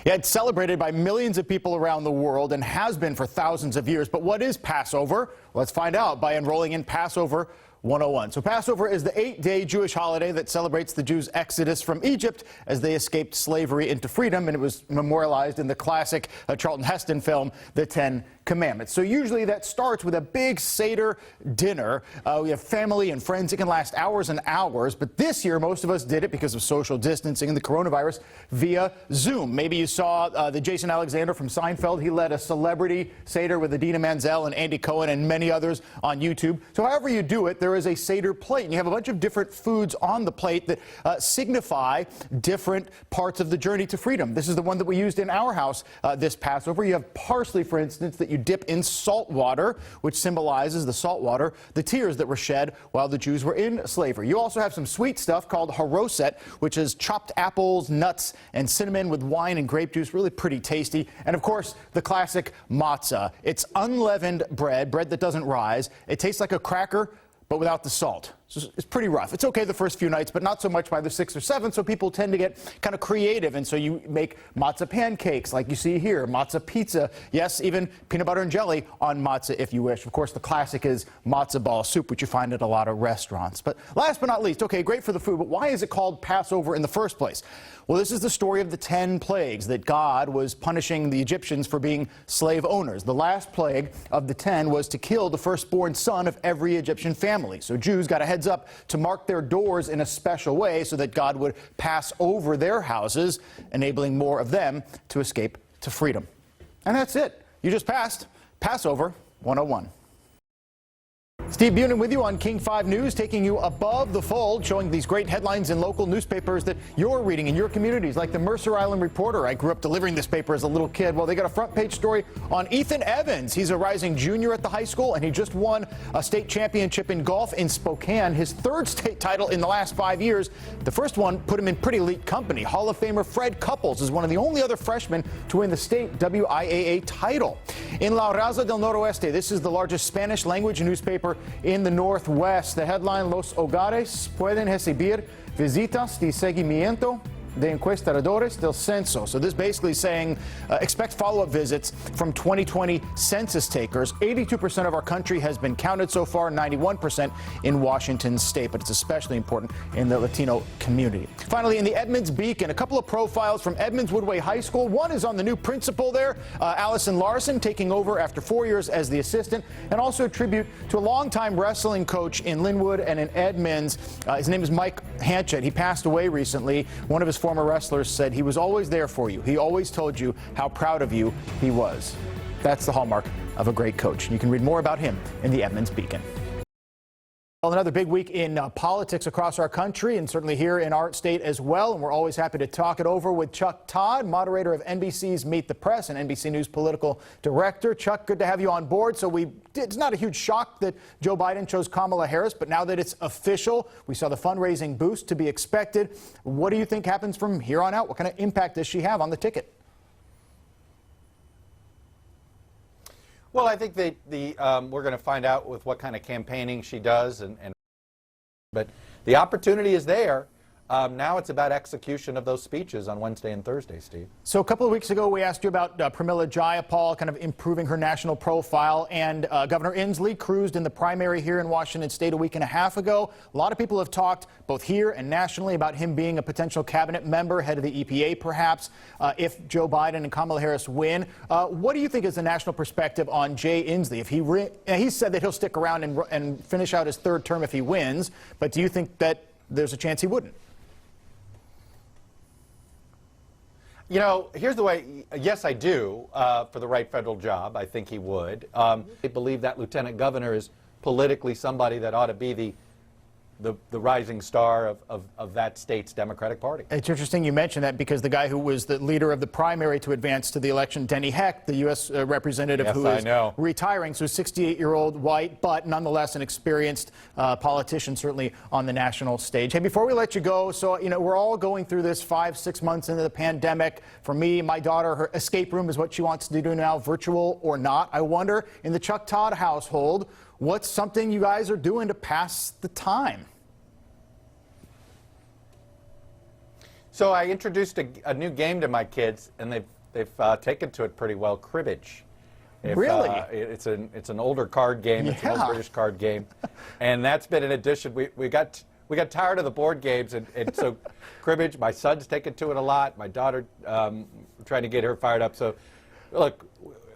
Yeah, it's celebrated by millions of people around the world and has been for thousands of years. But what is Passover? Let's find out by enrolling in Passover 101. So Passover is the 8-day Jewish holiday that celebrates the Jews' exodus from Egypt as they escaped slavery into freedom, and it was memorialized in the classic Charlton Heston film, The 10 Commandments. So usually that starts with a big Seder dinner. We have family and friends. It can last hours and hours, but this year most of us did it because of social distancing and the coronavirus via Zoom. Maybe you saw the Jason Alexander from Seinfeld. He led a celebrity Seder with Idina Menzel and Andy Cohen and many others on YouTube. So however you do it, there is a Seder plate, and you have a bunch of different foods on the plate that signify different parts of the journey to freedom. This is the one that we used in our house this Passover. You have parsley, for instance, that you dip in salt water, which symbolizes the salt water, the tears that were shed while the Jews were in slavery. You also have some sweet stuff called haroset, which is chopped apples, nuts, and cinnamon with wine and grape juice. Really pretty tasty. And of course, the classic matzah. It's unleavened bread that doesn't rise. It tastes like a cracker, but without the salt. So it's pretty rough. It's okay the first few nights, but not so much by the 6th or 7th, so people tend to get kind of creative, and so you make matzah pancakes like you see here, matzah pizza, yes, even peanut butter and jelly on matzah if you wish. Of course, the classic is matzah ball soup, which you find at a lot of restaurants. But last but not least, okay, great for the food, but why is it called Passover in the first place? Well, this is the story of the 10 plagues that God was punishing the Egyptians for being slave owners. The last plague of the 10 was to kill the firstborn son of every Egyptian family. So Jews got a heads up to mark their doors in a special way so that God would pass over their houses, enabling more of them to escape to freedom. And that's it. You just passed Passover 101. Steve Bunin with you on King 5 News, taking you above the fold, showing these great headlines in local newspapers that you're reading in your communities, like the Mercer Island Reporter. I grew up delivering this paper as a little kid. Well, they got a front page story on Ethan Evans. He's a rising junior at the high school, and he just won a state championship in golf in Spokane, his third state title in the last 5 years. The first one put him in pretty elite company. Hall of Famer Fred Couples is one of the only other freshmen to win the state WIAA title. In La Raza del Noroeste, this is the largest Spanish language newspaper in the Northwest. The headline, Los hogares pueden recibir visitas de seguimiento de encuestadores del censo. So this basically saying expect follow-up visits from 2020 census takers. 82% of our country has been counted so far, 91% in Washington state, but it's especially important in the Latino community. Finally, in the Edmonds Beacon, a couple of profiles from Edmonds Woodway High School. One is on the new principal there, Allison Larson, taking over after 4 years as the assistant, and also a tribute to a longtime wrestling coach in Linwood and in Edmonds. His name is Mike Hanchett. He passed away recently. One of his former wrestlers said he was always there for you. He always told you how proud of you he was. That's the hallmark of a great coach. You can read more about him in the Edmonds Beacon. Well, another big week in politics across our country, and certainly here in our state as well. And we're always happy to talk it over with Chuck Todd, moderator of NBC's Meet the Press and NBC News political director. Chuck, good to have you on board. So it's not a huge shock that Joe Biden chose Kamala Harris, but now that it's official, we saw the fundraising boost to be expected. What do you think happens from here on out? What kind of impact does she have on the ticket? Well, I think we're going to find out with what kind of campaigning she does, but the opportunity is there. Now it's about execution of those speeches on Wednesday and Thursday, Steve. So a couple of weeks ago, we asked you about Pramila Jayapal kind of improving her national profile, and Governor Inslee cruised in the primary here in Washington State a week and a half ago. A lot of people have talked both here and nationally about him being a potential cabinet member, head of the EPA perhaps, if Joe Biden and Kamala Harris win. What do you think is the national perspective on Jay Inslee? If he said that he'll stick around and finish out his third term if he wins, but do you think that there's a chance he wouldn't? You know, here's the way, yes, I do, for the right federal job. I think he would. I believe that lieutenant governor is politically somebody that ought to be the rising star of that state's Democratic Party. It's interesting you mentioned that, because the guy who was the leader of the primary to advance to the election, Denny Heck, the U.S. representative, yes, who is retiring, so 68-year-old white, but nonetheless an experienced politician, certainly on the national stage. Hey, before we let you go, so, you know, we're all going through this 5-6 months into the pandemic. For me, my daughter, her escape room is what she wants to do now, virtual or not. I wonder, in the Chuck Todd household, what's something you guys are doing to pass the time? So I introduced a new game to my kids, and they've taken to it pretty well, cribbage. Really? It's an older card game. It's an old British card game, and that's been an addition. We got tired of the board games, and so cribbage. My son's taken to it a lot. My daughter, trying to get her fired up. So, look,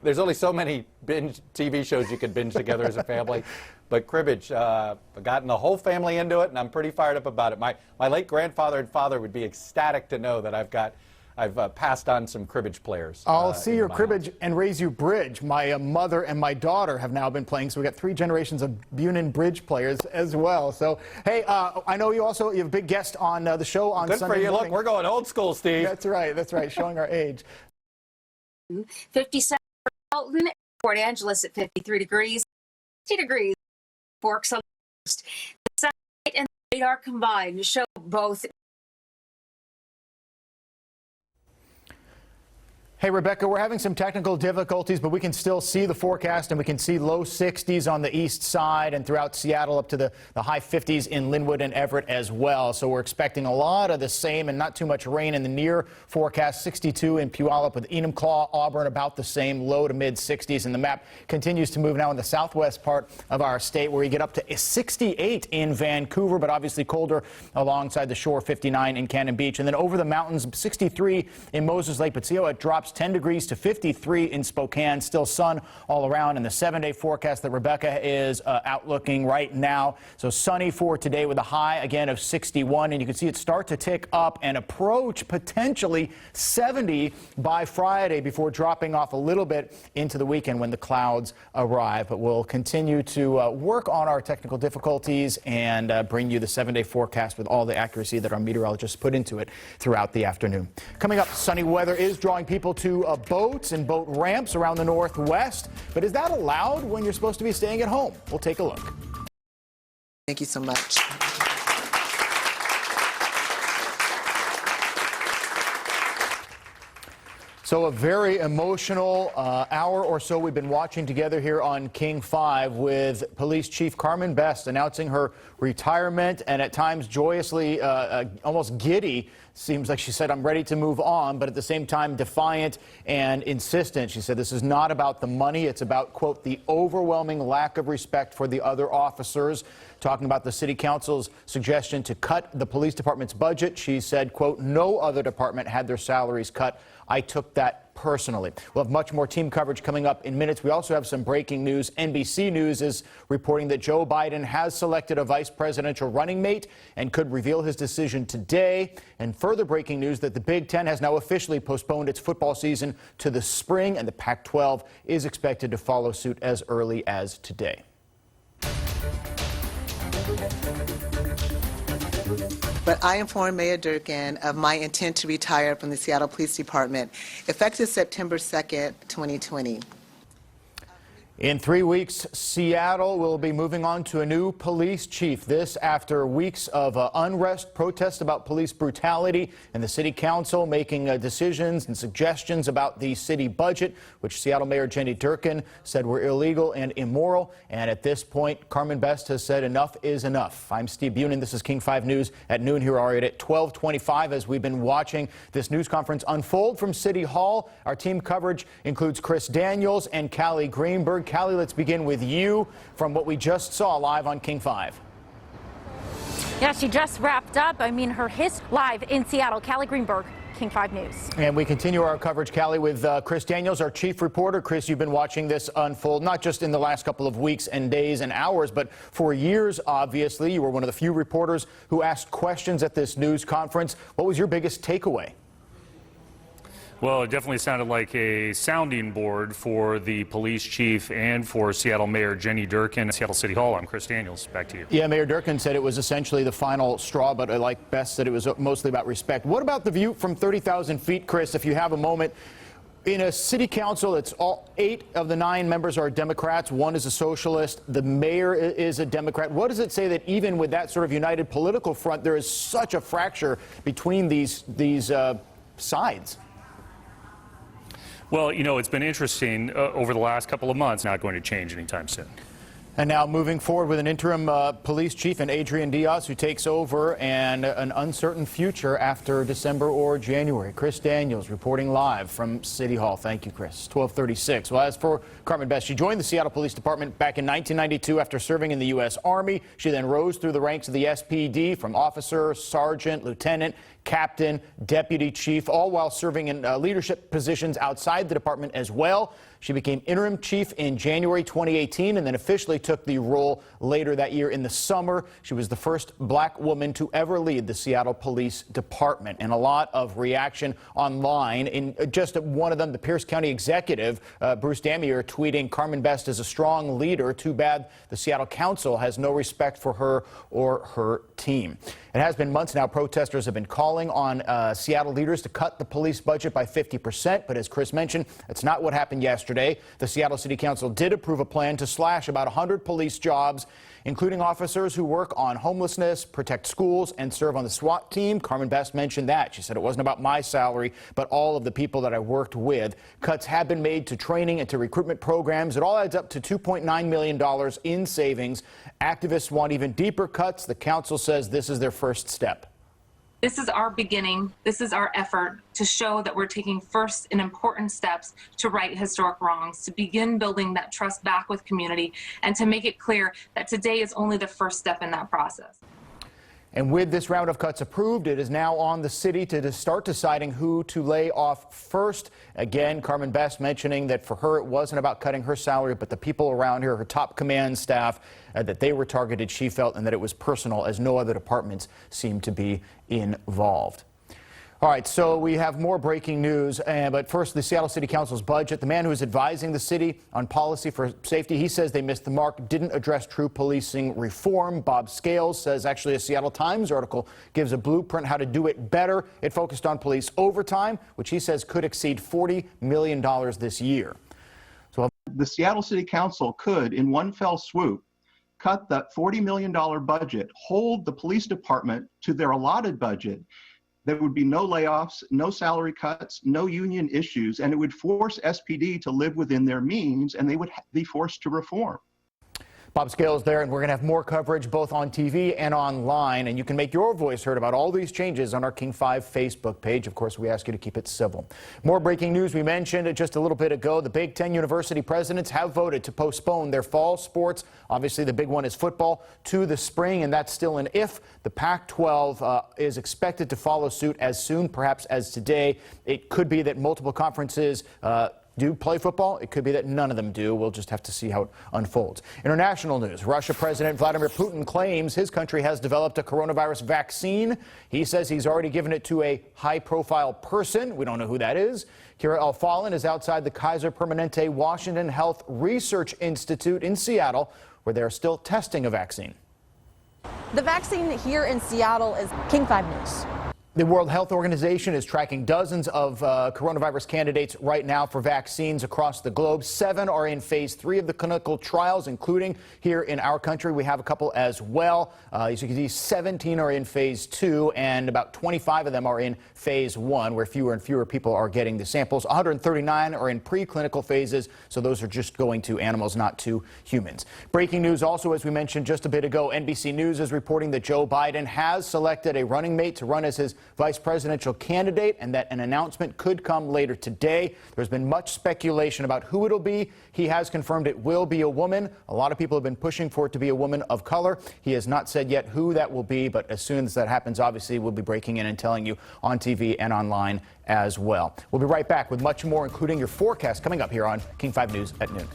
there's only so many binge TV shows you can binge together as a family, but cribbage, I've gotten the whole family into it, and I'm pretty fired up about it. My late grandfather and father would be ecstatic to know that I've passed on some cribbage players. I'll see your cribbage house. and raise you bridge. My mother and my daughter have now been playing, so we got 3 generations of Bunin bridge players as well. So, hey, I know you have a big guest on the show on Good Sunday for you. morning. Look, we're going old school, Steve. That's right, showing our age. 57 for Elton, Port Angeles at 53 degrees, 50 degrees, Forks on the coast. The satellite and the radar combined to show both. Hey, Rebecca, we're having some technical difficulties, but we can still see the forecast, and we can see low 60s on the east side and throughout Seattle up to the high 50s in Linwood and Everett as well. So we're expecting a lot of the same and not too much rain in the near forecast. 62 in Puyallup with Enumclaw, Auburn about the same, low to mid 60s. And the map continues to move now in the southwest part of our state, where you get up to 68 in Vancouver, but obviously colder alongside the shore, 59 in Cannon Beach. And then over the mountains, 63 in Moses Lake. But see how it drops 10 degrees to 53 in Spokane. Still sun all around, and the 7-day forecast that Rebecca is outlooking right now. So sunny for today with a high again of 61, and you can see it start to tick up and approach potentially 70 by Friday before dropping off a little bit into the weekend when the clouds arrive. But we'll continue to work on our technical difficulties and bring you the 7-day forecast with all the accuracy that our meteorologists put into it throughout the afternoon. Coming up, sunny weather is drawing people to boats and boat ramps around the Northwest. But is that allowed when you're supposed to be staying at home? We'll take a look. Thank you so much. So a very emotional hour or so we've been watching together here on King 5 with Police Chief Carmen Best announcing her retirement, and at times joyously, almost giddy. Seems like she said, I'm ready to move on, but at the same time defiant and insistent. She said this is not about the money. It's about, quote, the overwhelming lack of respect for the other officers. Talking about the city council's suggestion to cut the police department's budget, she said, quote, no other department had their salaries cut. I took that personally. We'll have much more team coverage coming up in minutes. We also have some breaking news. NBC News is reporting that Joe Biden has selected a vice presidential running mate and could reveal his decision today. And further breaking news that the Big Ten has now officially postponed its football season to the spring, and the Pac-12 is expected to follow suit as early as today. But I informed Mayor Durkin of my intent to retire from the Seattle Police Department effective September 2nd, 2020. In 3 weeks, Seattle will be moving on to a new police chief. This after weeks of unrest, protests about police brutality, and the city council making decisions and suggestions about the city budget, which Seattle Mayor Jenny Durkin said were illegal and immoral. And at this point, Carmen Best has said enough is enough. I'm Steve Bunin. This is King 5 News at noon. Here are at 12:25 as we've been watching this news conference unfold from City Hall. Our team coverage includes Chris Daniels and Callie Greenberg. Callie, let's begin with you from what we just saw live on King 5. Yeah, she just wrapped up. Her live in Seattle. Callie Greenberg, King 5 News. And we continue our coverage, Callie, with Chris Daniels, our chief reporter. Chris, you've been watching this unfold, not just in the last couple of weeks and days and hours, but for years, obviously. You were one of the few reporters who asked questions at this news conference. What was your biggest takeaway? Well, it definitely sounded like a sounding board for the police chief and for Seattle Mayor Jenny Durkin. Seattle City Hall, I'm Chris Daniels. Back to you. Yeah, Mayor Durkin said it was essentially the final straw, but I like Best said it was mostly about respect. What about the view from 30,000 feet, Chris, if you have a moment? In a city council, it's all 8 of the 9 members are Democrats. 1 is a socialist. The mayor is a Democrat. What does it say that even with that sort of united political front, there is such a fracture between these sides? Well, it's been interesting over the last couple of months. Not going to change anytime soon. And now moving forward with an interim police chief in Adrian Diaz, who takes over, and an uncertain future after December or January. Chris Daniels reporting live from City Hall. Thank you, Chris. 12:36. Well, as for Carmen Best, she joined the Seattle Police Department back in 1992 after serving in the U.S. Army. She then rose through the ranks of the SPD from officer, sergeant, lieutenant, captain, deputy chief, all while serving in leadership positions outside the department as well. She became interim chief in January 2018 and then officially took the role later that year in the summer. She was the first black woman to ever lead the Seattle Police Department. And a lot of reaction online. In just one of them, the Pierce County executive, Bruce Damier, tweeting, "Carmen Best is a strong leader. Too bad the Seattle Council has no respect for her or her team." It has been months now. Protesters have been calling on Seattle leaders to cut the police budget by 50%. But as Chris mentioned, that's not what happened yesterday. The Seattle City Council did approve a plan to slash about 100 police jobs, including officers who work on homelessness, protect schools, and serve on the SWAT team. Carmen Best mentioned that. She said, "It wasn't about my salary, but all of the people that I worked with." Cuts have been made to training and to recruitment programs. It all adds up to $2.9 million in savings. Activists want even deeper cuts. The council says this is their first step. This is our beginning. This is our effort to show that we're taking first and important steps to right historic wrongs, to begin building that trust back with community, and to make it clear that today is only the first step in that process. And with this round of cuts approved, it is now on the city to start deciding who to lay off first. Again, Carmen Best mentioning that for her, it wasn't about cutting her salary, but the people around her top command staff, that they were targeted, she felt, and that it was personal, as no other departments seemed to be involved. All right, so we have more breaking news, but first, the Seattle City Council's budget. The man who is advising the city on policy for safety, he says they missed the mark, didn't address true policing reform. Bob Scales says actually a Seattle Times article gives a blueprint how to do it better. It focused on police overtime, which he says could exceed $40 million this year. So the Seattle City Council could, in one fell swoop, cut that $40 million budget, hold the police department to their allotted budget. There would be no layoffs, no salary cuts, no union issues, and it would force SPD to live within their means, and they would be forced to reform. Bob Scales there, and we're going to have more coverage both on TV and online, and you can make your voice heard about all these changes on our King 5 Facebook page. Of course, we ask you to keep it civil. More breaking news. We mentioned it just a little bit ago. The Big Ten university presidents have voted to postpone their fall sports. Obviously, the big one is football to the spring, and that's still an if. The Pac-12 is expected to follow suit as soon, perhaps as today. It could be that multiple conferences do play football. It could be that none of them do. We'll just have to see how it unfolds. International news. Russia President Vladimir Putin claims his country has developed a coronavirus vaccine. He says he's already given it to a high-profile person. We don't know who that is. Kira Alfalin is outside the Kaiser Permanente Washington Health Research Institute in Seattle, where they're still testing a vaccine. The vaccine here in Seattle is King 5 News. The World Health Organization is tracking dozens of coronavirus candidates right now for vaccines across the globe. 7 are in phase 3 of the clinical trials, including here in our country. We have a couple as well. As you can see, 17 are in phase 2, and about 25 of them are in phase 1, where fewer and fewer people are getting the samples. 139 are in preclinical phases, so those are just going to animals, not to humans. Breaking news also, as we mentioned just a bit ago, NBC News is reporting that Joe Biden has selected a running mate to run as his vice presidential candidate, and that an announcement could come later today. There's been much speculation about who it'll be. He has confirmed it will be a woman. A lot of people have been pushing for it to be a woman of color. He has not said yet who that will be, but as soon as that happens, obviously, we'll be breaking in and telling you on TV and online as well. We'll be right back with much more, including your forecast coming up here on King 5 News at noon.